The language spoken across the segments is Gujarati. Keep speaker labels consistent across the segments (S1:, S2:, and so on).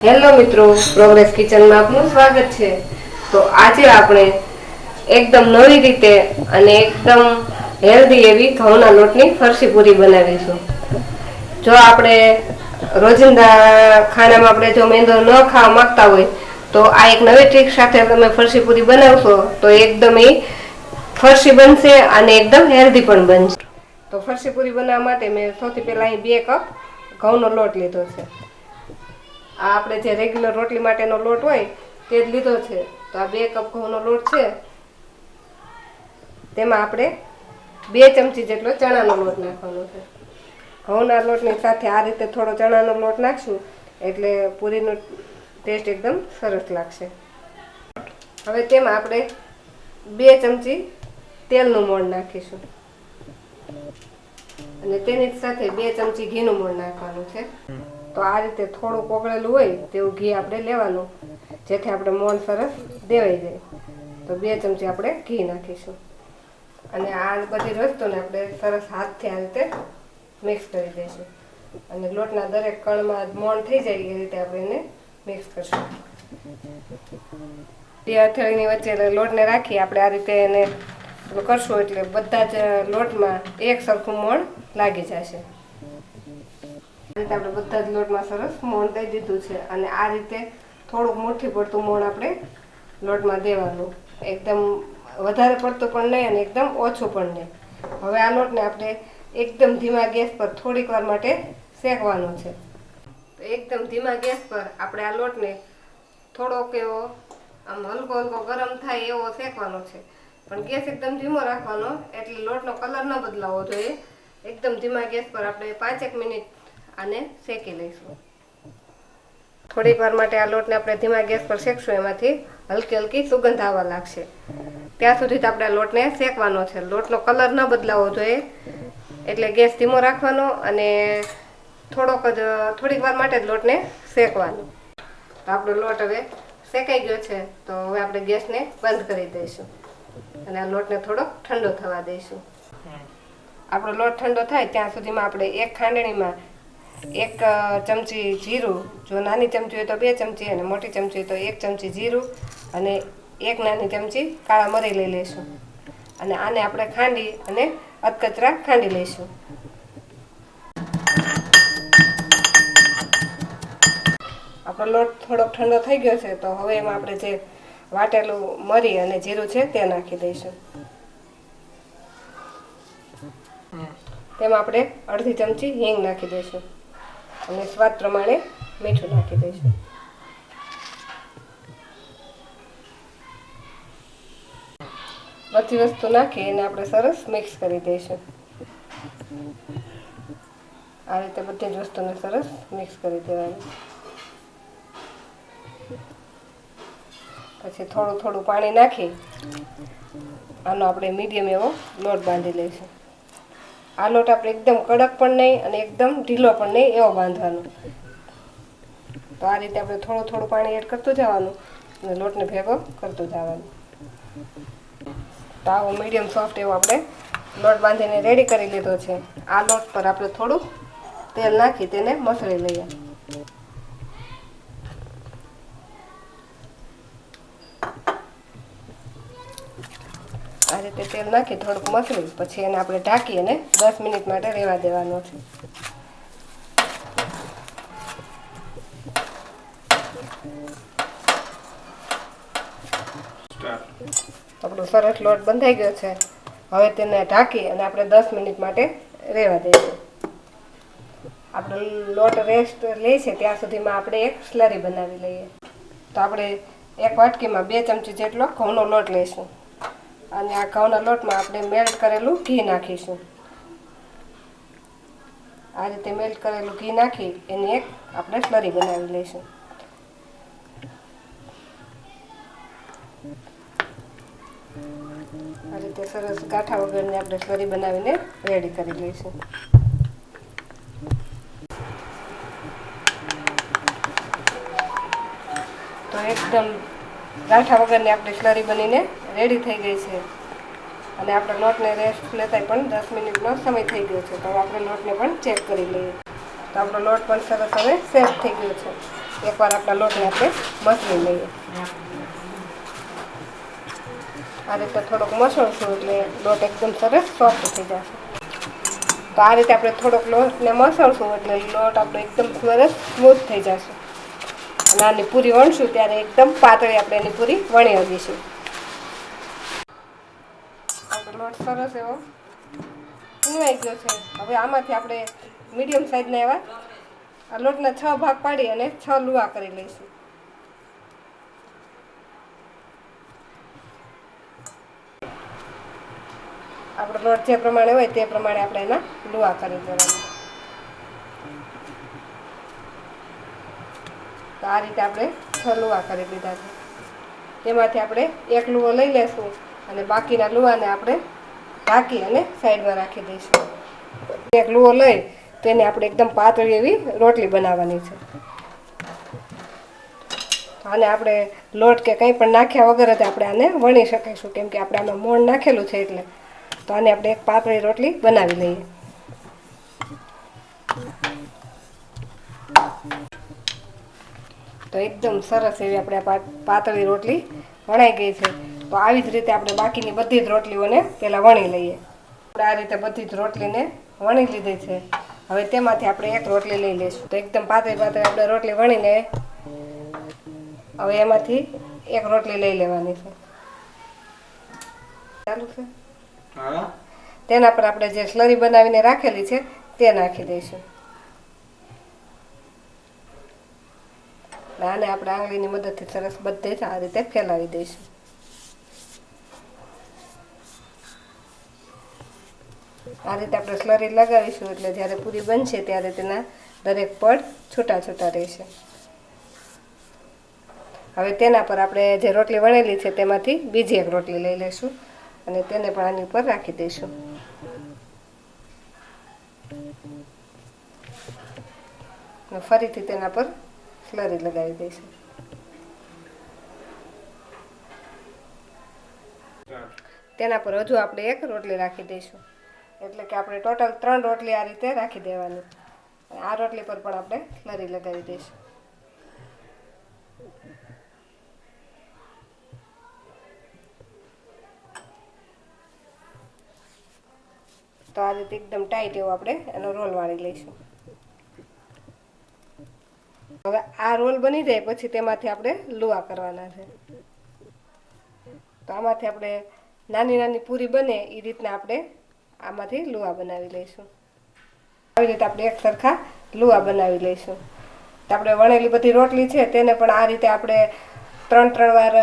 S1: હેલો મિત્રો, પ્રોગ્રેસ કિચનમાં આપનું સ્વાગત છે। તો આજે આપણે એકદમ નવી રીતે અને એકદમ હેલ્ધી એવી ઘઉંના લોટની ફરસી પૂરી બનાવીશું। જો આપણે રોજિંદા ખાનામાં આપણે જો મેંદો ન ખાવા માંગતા હોય તો આ એક નવી ટ્રીક સાથે તમે ફરસી પૂરી બનાવશો તો એકદમ એ ફરસી બનશે અને એકદમ હેલ્ધી પણ બનશે। તો ફરસી પૂરી બનાવવા માટે મેં સૌથી પહેલા અહીં 2 કપ ઘઉંનો લોટ લીધો છે। આ આપણે જે રેગ્યુલર રોટલી માટેનો લોટ હોય તે જ લીધો છે। તો આ 2 કપ ઘઉંનો લોટ છે, તેમાં આપણે 2 ચમચી જેટલો ચણાનો લોટ નાખવાનો છે। ઘઉંના લોટની સાથે આ રીતે થોડો ચણાનો લોટ નાખશું એટલે પૂરીનો ટેસ્ટ એકદમ સરસ લાગશે। હવે તેમાં આપણે 2 ચમચી તેલનું મોણ નાખીશું અને તેની સાથે 2 ચમચી ઘીનું મોણ નાખવાનું છે। તો આ રીતે થોડું ઓગળેલું હોય તેવું ઘી આપણે લેવાનું, જેથી આપણે મોણ સરસ દેવાઈ જાય। તો 2 ચમચી આપણે ઘી નાખીશું અને આ બધી વસ્તુને આપણે સરસ હાથથી આ રીતે મિક્સ કરી દઈશું અને લોટના દરેક કણમાં મોણ થઈ જાય એ રીતે આપણે એને મિક્સ કરીશું। બે હથેળીની વચ્ચે લોટને રાખી આપણે આ રીતે એને કરશું એટલે બધા જ લોટમાં એક સરખું મોણ લાગી જશે। આપણે બધા જ લોટમાં સરસ મોણ દઈ દીધું છે અને આ રીતે થોડુંક મુઠ્ઠી પડતું મોણ આપણે લોટમાં દેવાનું, એકદમ વધારે પડતું પણ નહીં અને એકદમ ઓછું પણ નહીં। હવે આ લોટને આપણે એકદમ ધીમા ગેસ પર થોડીક વાર માટે શેકવાનો છે। તો એકદમ ધીમા ગેસ પર આપણે આ લોટને થોડોક એવો આમ હલકો હલકો ગરમ થાય એવો શેકવાનો છે, પણ ગેસ એકદમ ધીમો રાખવાનો એટલે લોટનો કલર ન બદલાવો જોઈએ। એકદમ ધીમા ગેસ પર આપણે 5 મિનિટ આને શેકી લઈશું। થોડીક વાર માટે આ લોટને આપણે ધીમા ગેસ પર શેકશું, એમાંથી હલકી હલકી સુગંધ આવવા લાગશે ત્યાં સુધી આપણે આ લોટને શેકવાનો છે। લોટનો કલર ન બદલાવો જોઈએ એટલે ગેસ ધીમો રાખવાનો અને થોડીક વાર માટે જ લોટને શેકવાનો। તો આપણો લોટ હવે શેકાઈ ગયો છે, તો હવે આપણે ગેસને બંધ કરી દઈશું અને આ લોટને થોડોક ઠંડો થવા દઈશું। આપણો લોટ ઠંડો થાય ત્યાં સુધીમાં આપણે એક ખાંડણીમાં 1 ચમચી જીરું, જો નાની ચમચી હોય તો 2 ચમચી અને મોટી ચમચી હોય તો 1 ચમચી જીરું અને 1 નાની ચમચી કાળા મરી લઈ લઈશું અને આને આપણે ખાંડી અને અધકચરા ખાંડી લઈશું। આપણો લોટ થોડોક ઠંડો થઈ ગયો છે, તો હવે એમાં આપણે જે વાટેલું મરી અને જીરું છે તે નાખી દઈશું। તેમાં આપણે અડધી ચમચી હિંગ નાખી દઈશું અને સ્વાદ પ્રમાણે મીઠું નાખી દઈશું। બધી વસ્તુ નાખી એને આપણે સરસ મિક્સ કરી દઈશું। આ રીતે બધી જ વસ્તુને સરસ મિક્સ કરી દેવાની। પછી થોડું થોડું પાણી નાખી આનો આપણે મીડિયમ એવો લોટ બાંધી લઈશું। આ લોટ આપણે એકદમ કડક પણ નહીં અને એકદમ ઢીલો પણ નહીં એવો બાંધવાનો। તો આ રીતે આપણે થોડું થોડું પાણી એડ કરતું જવાનું અને લોટને ભેગો કરતું જવાનું। તો આવો મીડિયમ સોફ્ટ એવો આપણે લોટ બાંધીને રેડી કરી લીધો છે। આ લોટ પર આપણે થોડું તેલ નાખી તેને મસળી લઈએ। આ રીતે તેલ નાખી થોડુંક મસળી પછી એને આપણે ઢાંકી અને 10 મિનિટ માટે રહેવા દેવાનો છે। આપણો સરસ લોટ બંધાઈ ગયો છે, હવે તેને ઢાંકી અને આપણે 10 મિનિટ માટે રહેવા દઈશું। આપણો લોટ રેસ્ટ લે છે ત્યાં સુધીમાં આપણે એક સ્લરી બનાવી લઈએ। તો આપણે એક વાટકીમાં 2 ચમચી જેટલો ઘઉંનો લોટ લઈશું અને આ ઘઉંના લોટમાં આપણે મેલ્ટ કરેલું ઘી નાખીશું। આ રીતે મેલ્ટ કરેલું ઘી નાખી એની એક આપણે સ્લરી બનાવી લઈશું। આ રીતે સરસ ગાંઠા વગરની આપણે સ્લરી બનાવીને રેડી કરી લઈશું। તો એકદમ ગાંઠા વગરની આપણી સ્લરી બનીને રેડી થઈ ગઈ છે અને આપણે લોટને રેસ્ટ લેતા પણ 10 મિનિટનો સમય થઈ ગયો છે। તો આપણે લોટને પણ ચેક કરી લઈએ। તો આપણો લોટ પણ સરસ હવે સેટ થઈ ગયો છે। એકવાર આપણા લોટને આપણે મસળી લઈએ. આ રીતે થોડોક મસળશું એટલે લોટ એકદમ સરસ સોફ્ટ થઈ જશે. તો આ રીતે આપણે થોડોક લોટને મસળશું એટલે લોટ આપણો એકદમ સરસ સ્મૂથ થઈ જશે. અને આની પૂરી વણશું ત્યારે એકદમ પાતળી આપણે એની પૂરી વણી આપીશું. આપણો લોટ સરસ એવો વણાઈ ગયો છે. હવે આમાંથી આપણે મીડિયમ સાઈઝના એવા આ લોટના 6 ભાગ પાડી અને 6 લુવા કરી લઈશું. આપણો લોટ જે પ્રમાણે હોય તે પ્રમાણે આપણે એના લુવા કરી દેવાના. તો આ રીતે આપણે 6 લુવા કરી લીધા છે. તેમાંથી આપણે એક લુવો લઈ લેશું અને બાકીના લુવાને આપણે ઢાંકી અને સાઈડમાં રાખી દઈશું. એક લુવો લઈ તેને આપણે એકદમ પાતળી એવી રોટલી બનાવવાની છે. આને આપણે લોટ કે કંઈ પણ નાખ્યા વગર જ આપણે આને વણી શકીશું, કેમ કે આપણે આમાં મોણ નાખેલું છે એટલે. તો આને આપણે એક પાતળી રોટલી બનાવી લઈએ. તો એકદમ સરસ એવી આપણે પાતળી રોટલી વણાઈ ગઈ છે. તો આવી જ રીતે આપણે બાકીની બધી જ રોટલીઓને પહેલાં વણી લઈએ. આપણે આ રીતે બધી જ રોટલીને વણી લીધી છે. હવે તેમાંથી આપણે એક રોટલી લઈ લઈશું. તો એકદમ પાતળી આપણે રોટલી વણીને હવે એમાંથી એક રોટલી લઈ લેવાની છે. ચાલુ છે. તેના પર આપણે જે સ્લરી બનાવીને રાખેલી છે તે નાખી દઈશું. આને આપણે આંગળીની મદદથી સરસ બધે જ આ રીતે ફેલાવી દઈશું. આ રીતે આપણે સ્લરી લગાવીશું એટલે જ્યારે પૂરી બનશે ત્યારે તેના દરેક પડ છૂટા છૂટા રહેશે. હવે તેના પર આપણે જે રોટલી વણેલી છે તેમાંથી બીજી એક રોટલી લઈ લઈશું અને તેને પણ આની ઉપર રાખી દઈશું. ફરીથી તેના પર સ્લરી લગાવી દઈશું. તેના પર હજુ આપણે એક રોટલી રાખી દઈશું. એટલે કે આપણે ટોટલ 3 રોટલી આ રીતે રાખી દેવાની. આ રોટલી પર પણ આપણે સ્લરી લગાવી દઈશું. તો આ રીતે એકદમ ટાઈટ એવો આપણે એનો રોલ વાળી લઈશું. હવે આ રોલ બની જાય પછી તેમાંથી આપણે લુવા કરવાના છે. તો આમાંથી આપણે નાની નાની પૂરી બને એ રીતના આપણે આમાંથી લુવા બનાવી લઈશું. આવી રીતે આપણે એક સરખા લુવા બનાવી લઈશું. તો આપણે વણેલી બધી રોટલી છે તેને પણ આ રીતે આપણે 3 વાર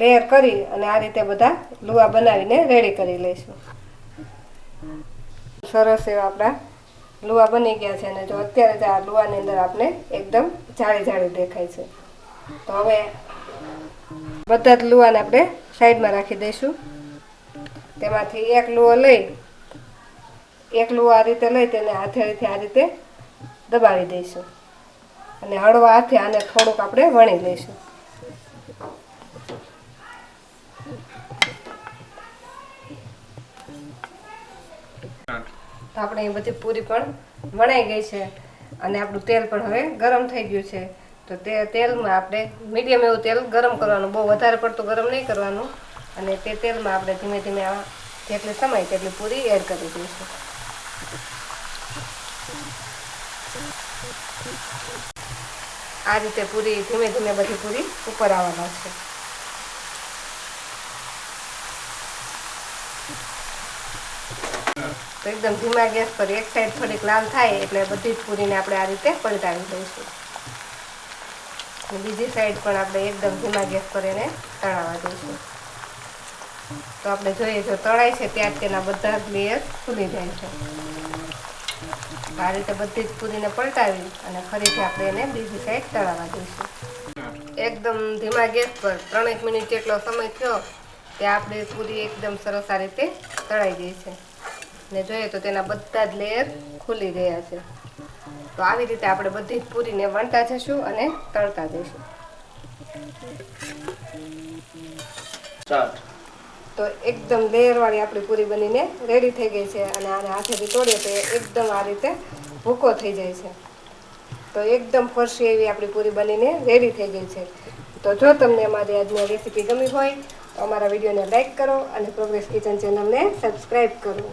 S1: લેયર કરી અને આ રીતે બધા લુવા બનાવીને રેડી કરી લઈશું. સરસ એવા આપણા લુવા બની ગયા છે અને જો અત્યારે જ આ લુવાની અંદર આપણે એકદમ જાળી જાળી દેખાય છે. તો હવે બધા જ લુવાને આપણે સાઈડમાં રાખી દઈશું. તેમાંથી એક લુવો આ રીતે લઈ તેને હથેળીથી આ રીતે દબાવી દઈશું અને હળવા હાથે આને થોડુંક આપણે વણી લઈશું. તો આપણે એ બધી પૂરી પણ વણાઈ ગઈ છે અને આપણું તેલ પણ હવે ગરમ થઈ ગયું છે. તો તે તેલમાં આપણે મીડિયમ એવું તેલ ગરમ કરવાનું, બહુ વધારે પડતું ગરમ નહીં કરવાનું. અને તે તેલમાં આપણે ધીમે ધીમે જેટલી સમય તેટલી પૂરી એડ કરી દઈશું. આ રીતે પૂરી ધીમે ધીમે બધી પૂરી ઉપર આવવા લાગશે. તો એકદમ ધીમા ગેસ પર એક સાઈડ થોડીક લાલ થાય એટલે બધી જ પૂરીને આપણે આ રીતે પલટાવી દઈશું. બીજી સાઈડ પણ આપણે એકદમ ધીમા ગેસ પર એને તળાવવા દઈશું. તો આપણે જોઈએ જો તળાય છે ત્યાં તેના બધા જ લેયર ખુલી જાય છે. આ રીતે બધી જ પૂરીને પલટાવી અને ફરીથી આપણે એને બીજી સાઈડ તળાવવા દઈશું. એકદમ ધીમા ગેસ પર 3 મિનિટ જેટલો સમય થયો ત્યાં આપણી પૂરી એકદમ સરસ આ રીતે તળાઈ ગઈ છે ને જોઈએ તો તેના બધા જ લેયર ખુલી ગયા છે. તો આવી રીતે આપણે બધી જ પૂરીને વણતા જઈશું અને તળતા જઈશું. તો એકદમ લેયરવાળી આપણી પૂરી બનીને રેડી થઈ ગઈ છે અને આને હાથેથી તોડીએ તો એકદમ આ રીતે ભૂકો થઈ જાય છે. તો એકદમ ફરસી એવી આપણી પૂરી બનીને રેડી થઈ ગઈ છે. તો જો તમને અમારી આજની રેસીપી ગમી હોય તો અમારા વિડીયોને લાઇક કરો અને પ્રોગ્રેસ કિચન ચેનલને સબસ્ક્રાઈબ કરો.